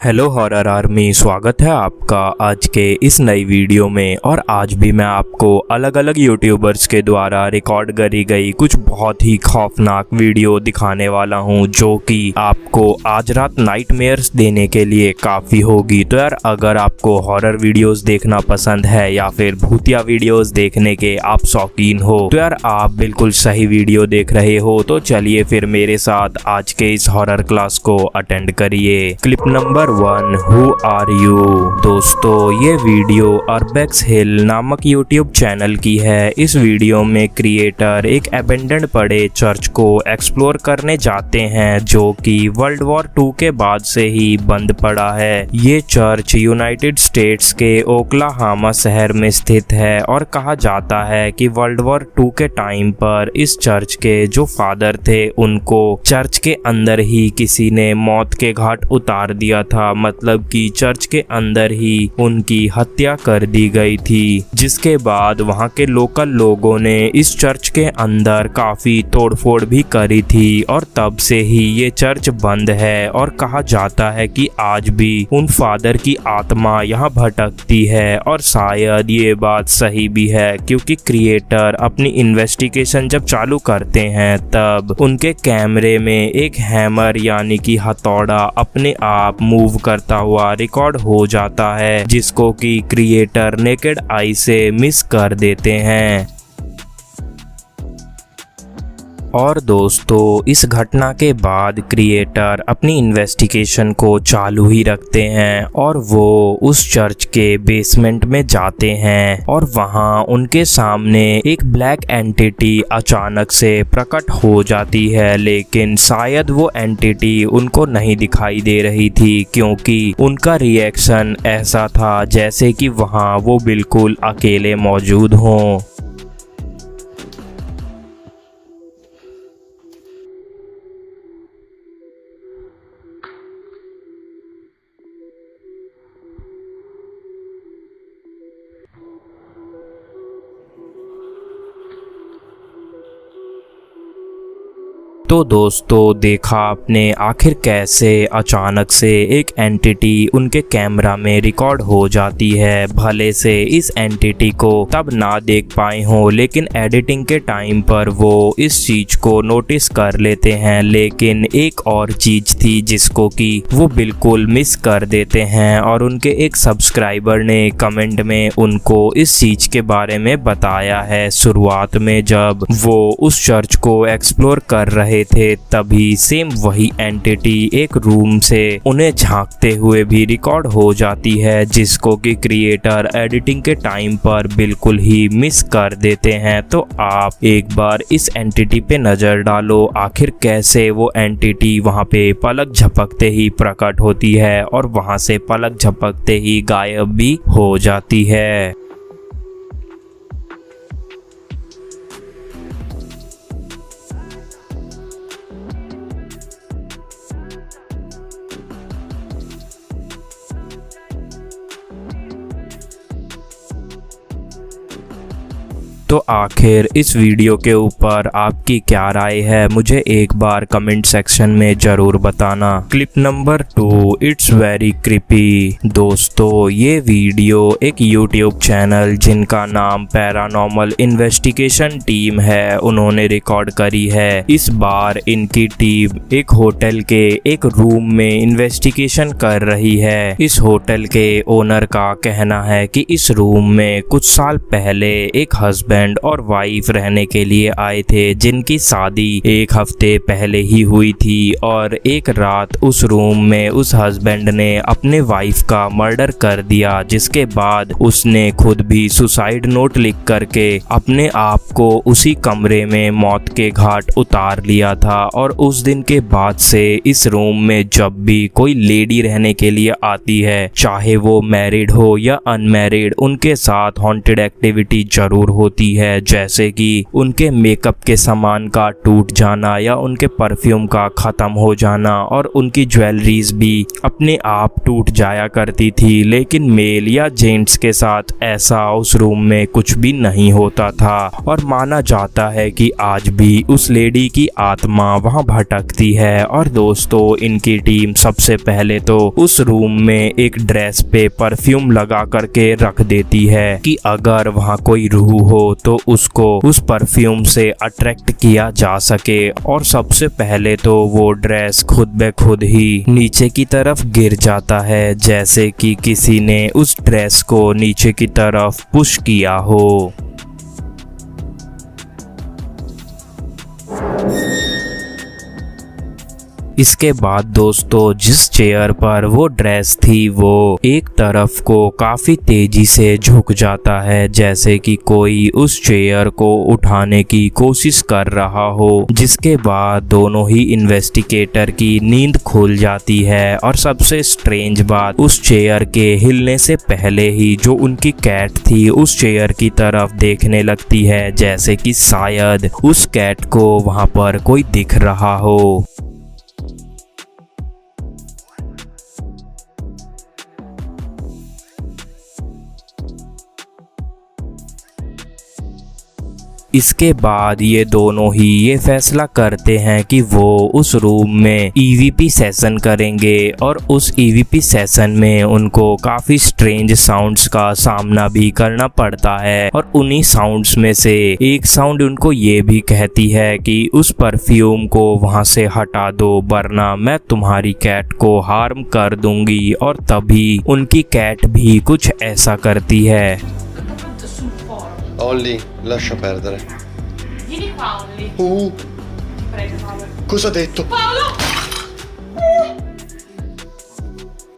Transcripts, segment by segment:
Hello horror army, स्वागत है आपका आज के इस नई वीडियो में। और आज भी मैं आपको अलग अलग यूट्यूबर्स के द्वारा रिकॉर्ड करी गई कुछ बहुत ही खौफनाक वीडियो दिखाने वाला हूं, जो कि आपको आज रात नाइटमेयर्स देने के लिए काफ़ी होगी। तो यार, अगर आपको हॉरर वीडियोस देखना पसंद है या फिर भूतिया वीडियोस देखने के आप शौकीन हो, तो यार आप बिल्कुल सही वीडियो देख रहे हो। तो चलिए फिर मेरे साथ आज के इस हॉरर क्लास को अटेंड करिए। Clip number 1, who are you. दोस्तों, ये वीडियो अर्बेक्स हिल नामक यूट्यूब चैनल की है। इस वीडियो में क्रिएटर एक अबेंडन्ड पड़े चर्च को एक्सप्लोर करने जाते हैं, जो कि वर्ल्ड वॉर 2 के बाद से ही बंद पड़ा है। ये चर्च यूनाइटेड स्टेट्स के ओक्लाहोमा शहर में स्थित है और कहा जाता है कि वर्ल्ड वॉर 2 के टाइम पर इस चर्च के जो फादर थे, उनको चर्च के अंदर ही किसी ने मौत के घाट उतार दिया था। मतलब कि चर्च के अंदर ही उनकी हत्या कर दी गई थी, जिसके बाद वहां के लोकल लोगों ने इस चर्च के अंदर काफी तोड़फोड़ भी करी थी और तब से ही ये चर्च बंद है। और कहा जाता है कि आज भी उन फादर की आत्मा यहाँ भटकती है। और शायद ये बात सही भी है, क्योंकि क्रिएटर अपनी इन्वेस्टिगेशन जब चालू करते हैं तब उनके कैमरे में एक हैमर यानी कि हथौड़ा अपने आप मूव करता हुआ रिकॉर्ड हो जाता है, जिसको कि क्रिएटर नेकेड आई से मिस कर देते हैं। और दोस्तों, इस घटना के बाद क्रिएटर अपनी इन्वेस्टिगेशन को चालू ही रखते हैं और वो उस चर्च के बेसमेंट में जाते हैं और वहां उनके सामने एक ब्लैक एंटिटी अचानक से प्रकट हो जाती है। लेकिन शायद वो एंटिटी उनको नहीं दिखाई दे रही थी, क्योंकि उनका रिएक्शन ऐसा था जैसे कि वहां वो बिल्कुल अकेले मौजूद हों। तो दोस्तों, देखा आपने आखिर कैसे अचानक से एक एंटिटी उनके कैमरा में रिकॉर्ड हो जाती है। भले से इस एंटिटी को तब ना देख पाए हो, लेकिन एडिटिंग के टाइम पर वो इस चीज को नोटिस कर लेते हैं। लेकिन एक और चीज थी जिसको कि वो बिल्कुल मिस कर देते हैं, और उनके एक सब्सक्राइबर ने कमेंट में उनको इस चीज के बारे में बताया है। शुरुआत में जब वो उस चर्च को एक्सप्लोर कर रहे थे, तभी सेम वही एंटिटी एक रूम से उन्हें झांकते हुए भी रिकॉर्ड हो जाती है, जिसको कि क्रिएटर एडिटिंग के टाइम पर बिल्कुल ही मिस कर देते हैं। तो आप एक बार इस एंटिटी पे नजर डालो, आखिर कैसे वो एंटिटी वहां पे पलक झपकते ही प्रकट होती है और वहां से पलक झपकते ही गायब भी हो जाती है। तो आखिर इस वीडियो के ऊपर आपकी क्या राय है, मुझे एक बार कमेंट सेक्शन में ज़रूर बताना। Clip number 2, it's very creepy. दोस्तों, ये वीडियो एक यूट्यूब चैनल जिनका नाम पैरानॉर्मल इन्वेस्टिगेशन टीम है, उन्होंने रिकॉर्ड करी है। इस बार इनकी टीम एक होटल के एक रूम में इन्वेस्टिगेशन कर रही है। इस होटल के ओनर का कहना है कि इस रूम में कुछ साल पहले एक हस्बैंड और वाइफ रहने के लिए आए थे, जिनकी शादी एक हफ्ते पहले ही हुई थी। और एक रात उस रूम में उस हस्बैंड ने अपने वाइफ का मर्डर कर दिया, जिसके बाद उसने खुद भी सुसाइड नोट लिख करके अपने आप को उसी कमरे में मौत के घाट उतार लिया था। और उस दिन के बाद से इस रूम में जब भी कोई लेडी रहने के लिए आती है, चाहे वो मैरिड हो या अनमैरिड, उनके साथ हॉन्टेड एक्टिविटी जरूर होती होती है, जैसे कि उनके मेकअप के सामान का टूट जाना या उनके परफ्यूम का ख़त्म हो जाना, और उनकी ज्वेलरीज भी अपने आप टूट जाया करती थी। लेकिन मेल या जेंट्स के साथ ऐसा उस रूम में कुछ भी नहीं होता था, और माना जाता है कि आज भी उस लेडी की आत्मा वहां भटकती है। और दोस्तों, इनकी टीम सबसे पहले तो उस रूम में एक ड्रेस पे परफ्यूम लगा करके रख देती है कि अगर वहां कोई रूह हो तो उसको उस परफ्यूम से अट्रैक्ट किया जा सके। और सबसे पहले तो वो ड्रेस खुद ब खुद ही नीचे की तरफ गिर जाता है, जैसे कि किसी ने उस ड्रेस को नीचे की तरफ पुश किया हो। इसके बाद दोस्तों, जिस चेयर पर वो ड्रेस थी वो एक तरफ को काफी तेजी से झुक जाता है, जैसे कि कोई उस चेयर को उठाने की कोशिश कर रहा हो। जिसके बाद दोनों ही इन्वेस्टिगेटर की नींद खुल जाती है। और सबसे स्ट्रेंज बात, उस चेयर के हिलने से पहले ही जो उनकी कैट थी उस चेयर की तरफ देखने लगती है, जैसे कि शायद उस कैट को वहां पर कोई दिख रहा हो। इसके बाद ये दोनों ही ये फैसला करते हैं कि वो उस रूम में ईवीपी सेशन करेंगे, और उस ईवीपी सेशन में उनको काफ़ी स्ट्रेंज साउंड्स का सामना भी करना पड़ता है। और उन्हीं साउंड्स में से एक साउंड उनको ये भी कहती है कि उस परफ्यूम को वहाँ से हटा दो, वरना मैं तुम्हारी कैट को हार्म कर दूंगी। और तभी उनकी कैट भी कुछ ऐसा करती है। Ollie, lascia perdere. Vieni qua, Ollie. Prego, Paolo. Cosa ha detto? Paolo!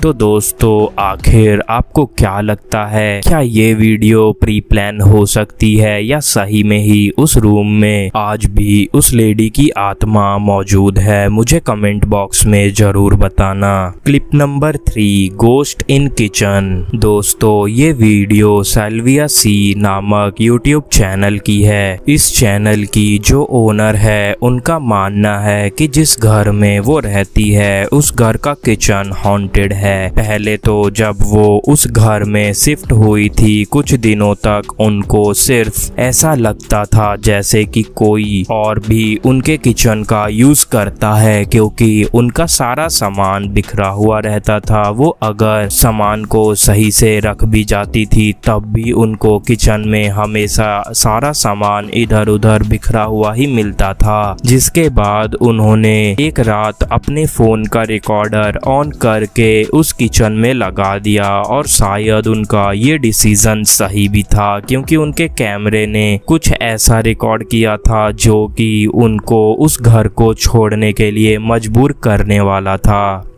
तो दोस्तों, आखिर आपको क्या लगता है, क्या ये वीडियो प्री प्लान हो सकती है या सही में ही उस रूम में आज भी उस लेडी की आत्मा मौजूद है? मुझे कमेंट बॉक्स में जरूर बताना। Clip number 3, ghost in kitchen. दोस्तों, ये वीडियो साल्विया सी नामक यूट्यूब चैनल की है। इस चैनल की जो ओनर है उनका मानना है कि जिस घर में वो रहती है उस घर का किचन हॉन्टेड है। पहले तो जब वो उस घर में शिफ्ट हुई थी कुछ दिनों तक उनको सिर्फ ऐसा लगता था जैसे कि कोई और भी उनके किचन का यूज करता है, क्योंकि उनका सारा सामान बिखरा हुआ रहता था। वो अगर सामान को सही से रख भी जाती थी तब भी उनको किचन में हमेशा सारा सामान इधर उधर बिखरा हुआ ही मिलता था। जिसके बाद उन्होंने एक रात अपने फोन का रिकॉर्डर ऑन करके उस किचन में लगा दिया, और शायद उनका ये डिसीजन सही भी था, क्योंकि उनके कैमरे ने कुछ ऐसा रिकॉर्ड किया था जो कि उनको उस घर को छोड़ने के लिए मजबूर करने वाला था।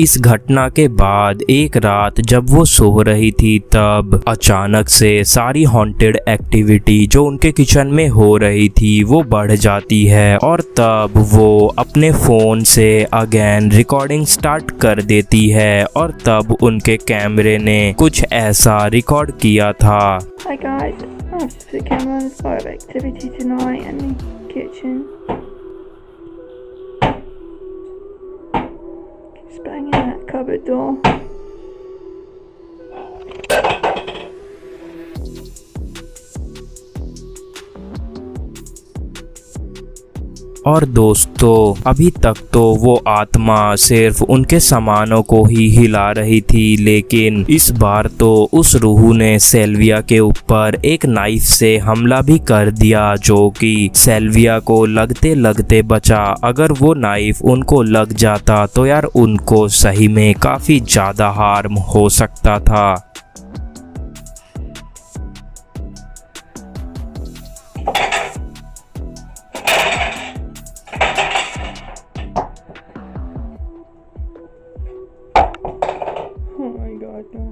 इस घटना के बाद एक रात जब वो सो रही थी तब अचानक से सारी हॉन्टेड एक्टिविटी जो उनके किचन में हो रही थी वो बढ़ जाती है, और तब वो अपने फ़ोन से अगेन रिकॉर्डिंग स्टार्ट कर देती है, और तब उनके कैमरे ने कुछ ऐसा रिकॉर्ड किया था। Hi guys, I've just put the camera on. There's a lot of activity tonight in the kitchen. Keeps banging that cupboard door. और दोस्तों अभी तक तो वो आत्मा सिर्फ उनके सामानों को ही हिला रही थी, लेकिन इस बार तो उस रूह ने सेल्विया के ऊपर एक नाइफ से हमला भी कर दिया, जो कि सेल्विया को लगते लगते बचा। अगर वो नाइफ उनको लग जाता तो यार उनको सही में काफी ज्यादा हार्म हो सकता था। Oh my god, no.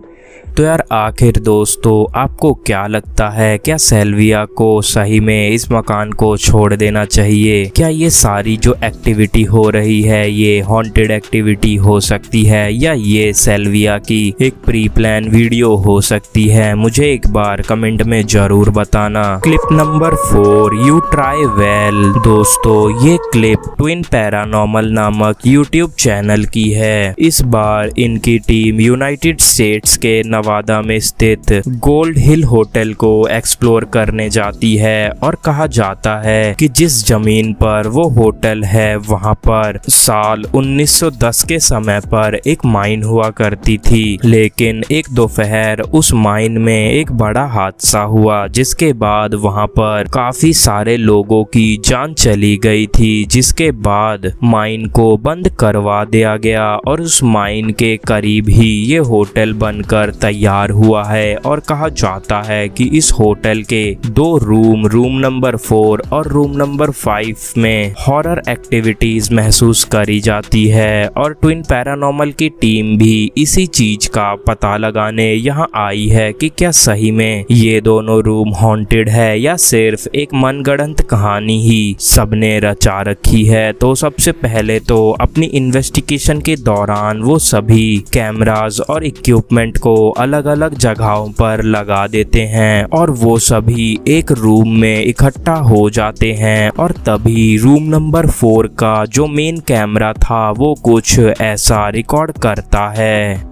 तो यार आखिर दोस्तों आपको क्या लगता है, क्या सेल्विया को सही में इस मकान को छोड़ देना चाहिए? क्या ये सारी जो एक्टिविटी हो रही है ये हॉन्टेड एक्टिविटी हो सकती है, या ये सेल्विया की एक प्री प्लान वीडियो हो सकती है? मुझे एक बार कमेंट में जरूर बताना। Clip number 4, you try well. दोस्तों ये क्लिप ट्विन पैरानॉर्मल नामक यूट्यूब चैनल की है। इस बार इनकी टीम यूनाइटेड स्टेट्स के नवादा में स्थित गोल्ड हिल होटल को एक्सप्लोर करने जाती है, और कहा जाता है कि जिस जमीन पर वो होटल है वहां पर साल 1910 के समय पर एक माइन हुआ करती थी, लेकिन एक दोपहर उस माइन में एक बड़ा हादसा हुआ, जिसके बाद वहां पर काफी सारे लोगों की जान चली गई थी, जिसके बाद माइन को बंद करवा दिया गया और उस माइन के करीब ही ये होटल बनकर तैयार हुआ है। और कहा जाता है कि इस होटल के 2 रूम नंबर 4 और रूम नंबर 5 में हॉरर एक्टिविटीज महसूस करी जाती है, और ट्विन पैरानॉर्मल की टीम भी इसी चीज का पता लगाने यहाँ आई है कि क्या सही में ये दोनों रूम हॉन्टेड है या सिर्फ एक मनगढ़ंत कहानी ही सबने रचा रखी है। तो सबसे पहले तो अपनी इन्वेस्टिगेशन के दौरान वो सभी कैमरास और इक्विपमेंट को अलग अलग जगहों पर लगा देते हैं, और वो सभी एक रूम में इकट्ठा हो जाते हैं, और तभी रूम नंबर 4 का जो मेन कैमरा था वो कुछ ऐसा रिकॉर्ड करता है।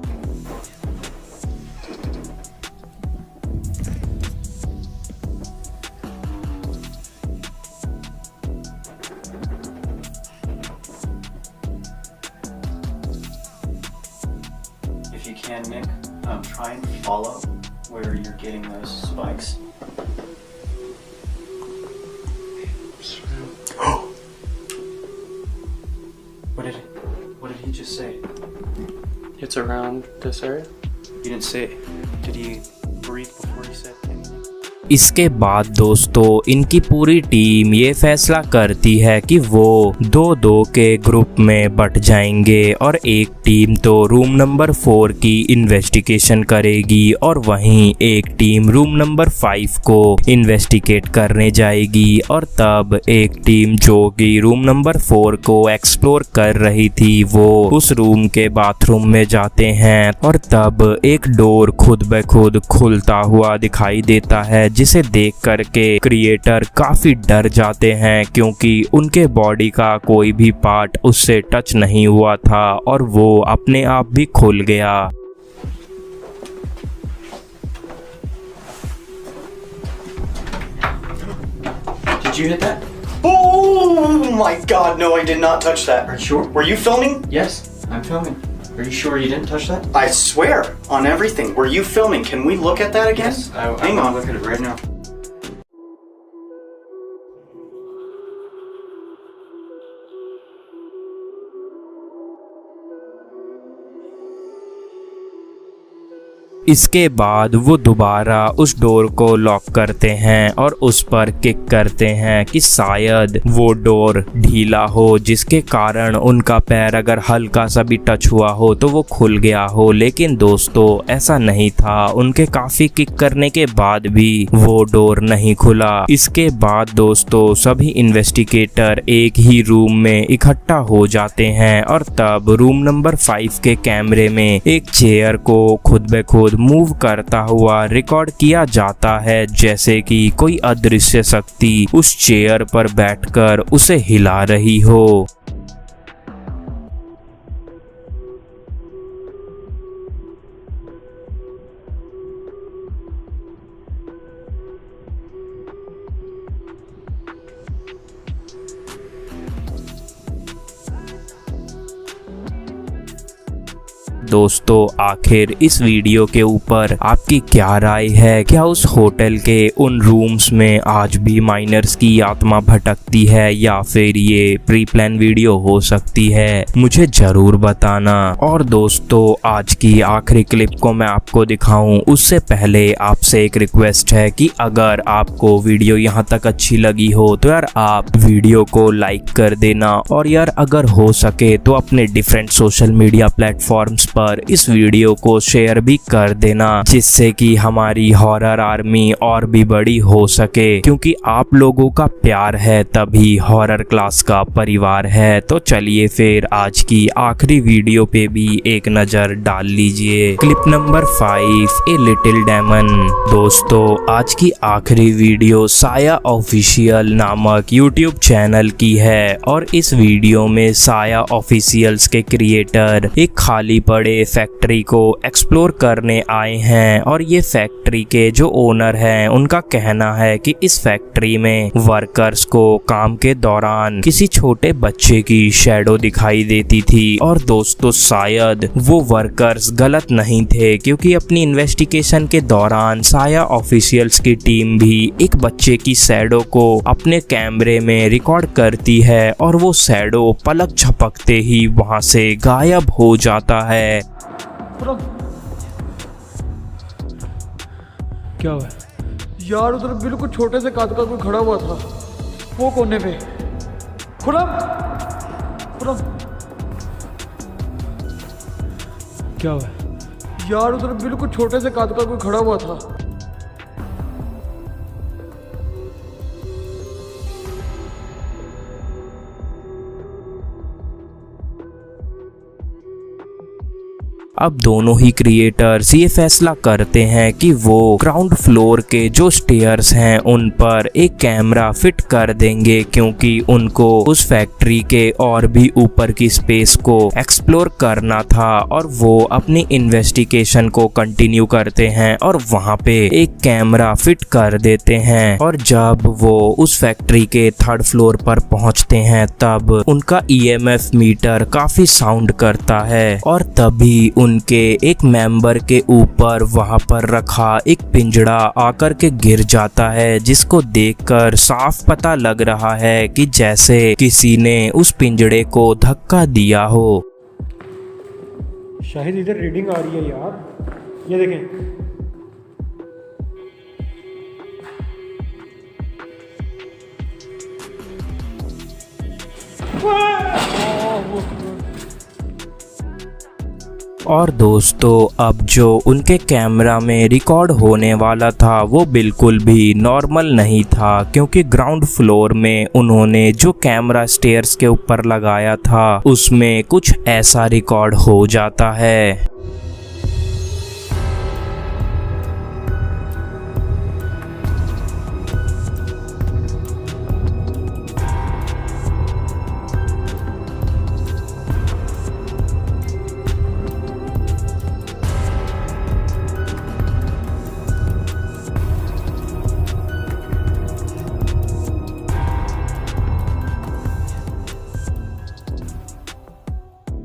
If you can, Nick, try and follow where you're getting those spikes. What did he just say? It's around this area. He didn't say. Did he breathe before he said anything? इसके बाद दोस्तों इनकी पूरी team ये फैसला करती है कि वो 2-2 के ग्रुप में बट जाएंगे, और एक टीम तो रूम नंबर 4 की इन्वेस्टिगेशन करेगी और वहीं एक टीम रूम नंबर 5 को इन्वेस्टिगेट करने जाएगी। और तब एक टीम जो कि रूम नंबर 4 को एक्सप्लोर कर रही थी वो उस रूम के बाथरूम में जाते हैं, और तब एक डोर खुद ब खुद खुलता हुआ दिखाई देता है, जिसे देख करके क्रिएटर काफी डर जाते हैं, क्योंकि उनके बॉडी का कोई भी पार्ट उससे टच नहीं हुआ था और वो अपने आप भी खुल गया। Did you hit that? Oh my God! No, I did not touch that. Are you sure? Were you filming? Yes, I'm filming. Are you sure you didn't touch that? I swear on everything. Were you filming? Can we look at that again? Yes, hang on. Look at it right now. इसके बाद वो दोबारा उस door को lock करते हैं और उस पर किक करते हैं कि शायद वो डोर ढीला हो, जिसके कारण उनका पैर अगर हल्का सा भी टच हुआ हो तो वो खुल गया हो। लेकिन दोस्तों ऐसा नहीं था, उनके काफी किक करने के बाद भी वो डोर नहीं खुला। इसके बाद दोस्तों सभी इन्वेस्टिगेटर एक ही रूम में इकट्ठा हो जाते हैं, और तब रूम नंबर 5 के कैमरे में एक चेयर को खुद ब खुद मूव करता हुआ रिकॉर्ड किया जाता है, जैसे कि कोई अदृश्य शक्ति उस चेयर पर बैठकर उसे हिला रही हो। दोस्तों आखिर इस वीडियो के ऊपर आपकी क्या राय है? क्या उस होटल के उन रूम्स में आज भी माइनर्स की आत्मा भटकती है या फिर ये प्री प्लान वीडियो हो सकती है? मुझे जरूर बताना। और दोस्तों आज की आखिरी क्लिप को मैं आपको दिखाऊं उससे पहले आपसे एक रिक्वेस्ट है कि अगर आपको वीडियो यहाँ तक अच्छी लगी हो तो यार आप वीडियो को लाइक कर देना, और यार अगर हो सके तो अपने डिफरेंट सोशल मीडिया प्लेटफॉर्म्स पर इस वीडियो को शेयर भी कर देना, जिससे कि हमारी हॉरर आर्मी और भी बड़ी हो सके, क्योंकि आप लोगों का प्यार है तभी हॉरर क्लास का परिवार है। तो चलिए फिर आज की आखिरी वीडियो पे भी एक नजर डाल लीजिए। Clip number 5, a little demon. दोस्तों आज की आखिरी वीडियो साया ऑफिशियल नामक यूट्यूब चैनल की है, और इस वीडियो में साया ऑफिशियल्स के क्रिएटर एक खाली पड़े फैक्ट्री को एक्सप्लोर करने आए हैं, और ये फैक्ट्री के जो ओनर हैं उनका कहना है कि इस फैक्ट्री में वर्कर्स को काम के दौरान किसी छोटे बच्चे की शैडो दिखाई देती थी। और दोस्तों शायद वो वर्कर्स गलत नहीं थे, क्योंकि अपनी इन्वेस्टिगेशन के दौरान साया ऑफिशियल्स की टीम भी एक बच्चे की शैडो को अपने कैमरे में रिकॉर्ड करती है, और वो शैडो पलक झपकते ही वहां से गायब हो जाता है। क्या हुआ यार? उधर बिल्कुल छोटे से काद का कोई खड़ा हुआ था वो कोने पे। खुरम खुरम क्या हुआ यार? उधर बिल्कुल छोटे से काद का कोई खड़ा हुआ था। अब दोनों ही क्रिएटर्स ये फैसला करते हैं कि वो ग्राउंड फ्लोर के जो स्टेयर्स हैं उन पर एक कैमरा फिट कर देंगे, क्योंकि उनको उस फैक्ट्री के और भी ऊपर की स्पेस को एक्सप्लोर करना था। और वो अपनी इन्वेस्टिगेशन को कंटिन्यू करते हैं और वहां पे एक कैमरा फिट कर देते हैं। और जब वो उस फैक्ट्री के 3rd फ्लोर पर पहुंचते हैं तब उनका EMF मीटर काफी साउंड करता है, और तभी उनके एक मेंबर के ऊपर वहां पर रखा एक पिंजड़ा आकर के गिर जाता है, जिसको देखकर साफ पता लग रहा है कि जैसे किसी ने उस पिंजड़े को धक्का दिया हो। शायद इधर रीडिंग आ रही है यार, ये देखें। और दोस्तों अब जो उनके कैमरा में रिकॉर्ड होने वाला था वो बिल्कुल भी नॉर्मल नहीं था, क्योंकि ग्राउंड फ्लोर में उन्होंने जो कैमरा स्टेयर्स के ऊपर लगाया था उसमें कुछ ऐसा रिकॉर्ड हो जाता है।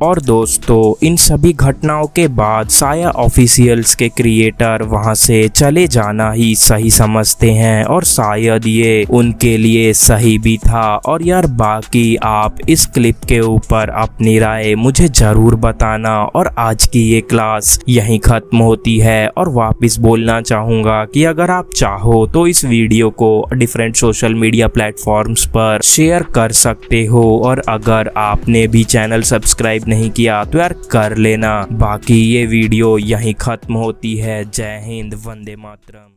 और दोस्तों इन सभी घटनाओं के बाद साया ऑफिशियल्स के क्रिएटर वहां से चले जाना ही सही समझते हैं, और शायद ये उनके लिए सही भी था। और यार बाकी आप इस क्लिप के ऊपर अपनी राय मुझे जरूर बताना। और आज की ये क्लास यहीं खत्म होती है, और वापस बोलना चाहूँगा कि अगर आप चाहो तो इस वीडियो को डिफरेंट सोशल मीडिया प्लेटफॉर्म्स पर शेयर कर सकते हो, और अगर आपने भी चैनल सब्सक्राइब नहीं किया तो यार कर लेना। बाकी ये वीडियो यहीं खत्म होती है। जय हिंद, वंदे मातरम।